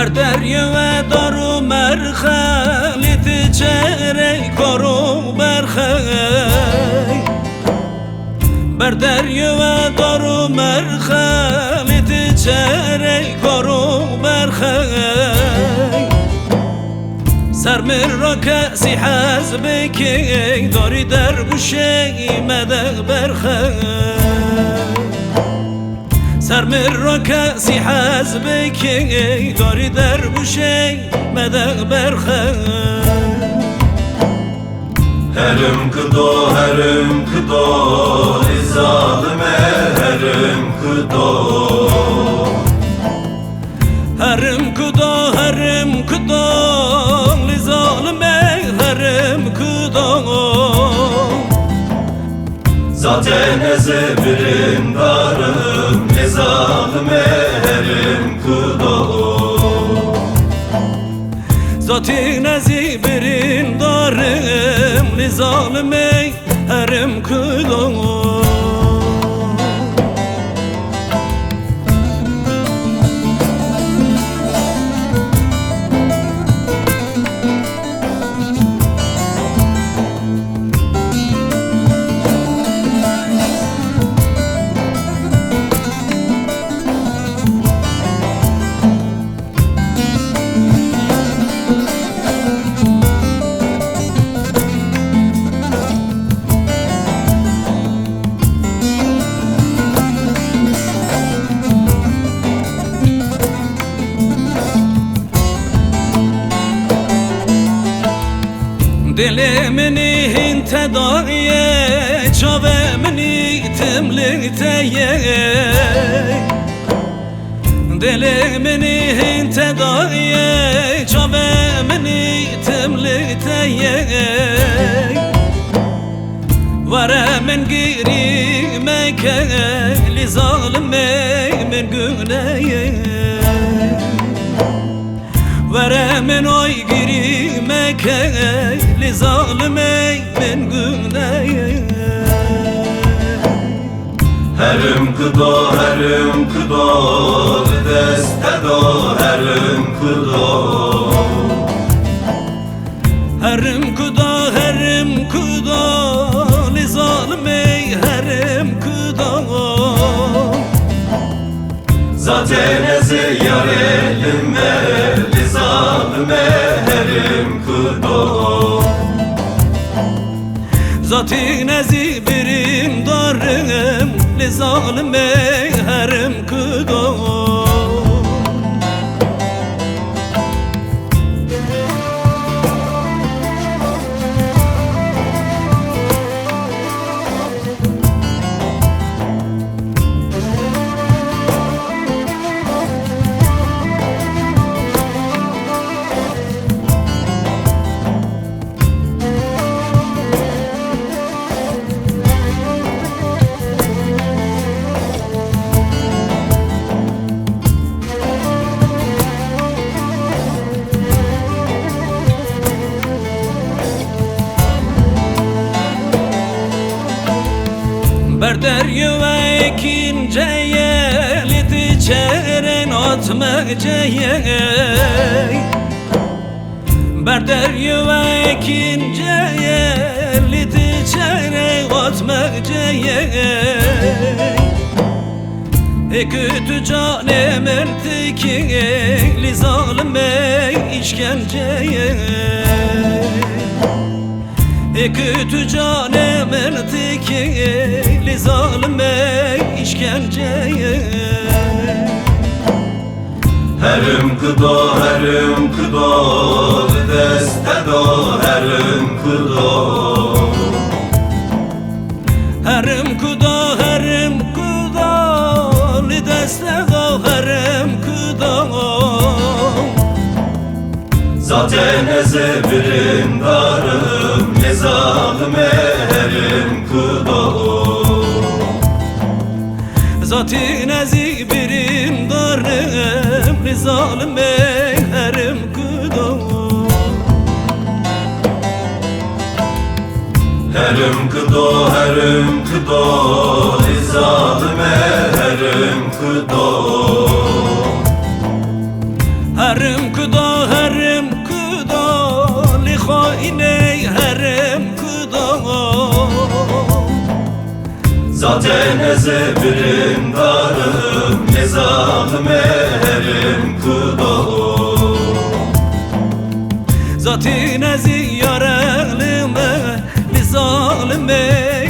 بر دریا دارو مرخلیت چهره کارو برخی بر دریا دارو مرخلیت چهره کارو برخی سرمر را کسی حزبه که داری در گوشه مدق برخی سرمر را کسی حزبه که داری در گوشه مدق برخی هرم کدا ظالمه هرم کدا ظالمه هرم کدا zaten ezberim darım zalime herim kudo zaten ezberim darım zalime herim kudo دلمنی انتدایه چاومنی تملیتیه دلمنی انتدایه چاومنی تملیتیه ورا من گیری مکه ظالمه من گناهی ورا من oy girmeke li zalime ben güneye herim kudo destedo herim kudo li zalime herim kudo zaten yar elime zalime herim kudo zaten ezberim darım li zalime herim kudo بر دریا اkince yelidi çeren atmak ceye Her derye ikinci elli çeyrek atmaceye Kötü canemin tekeli zalime işkenceye Kötü canemin tekeli zalime işkenceye Herim kıdo, herim kıdo, deste do, herim kıdo. Herim kuda, herim kuda, li deste do, herim kuda. Zaten ezebirim darım, ne zalime herim kıdo. Zaten ezibirim darım, li zalime herim kuda. Herim kıdo, herim kıdo, zalime herim kıdo. Herim kuda, herim kuda, li haine herim kuda. Zaten ezebirim darım, ne zalime herim kıdo. Zaten ezi yarelime, li zalime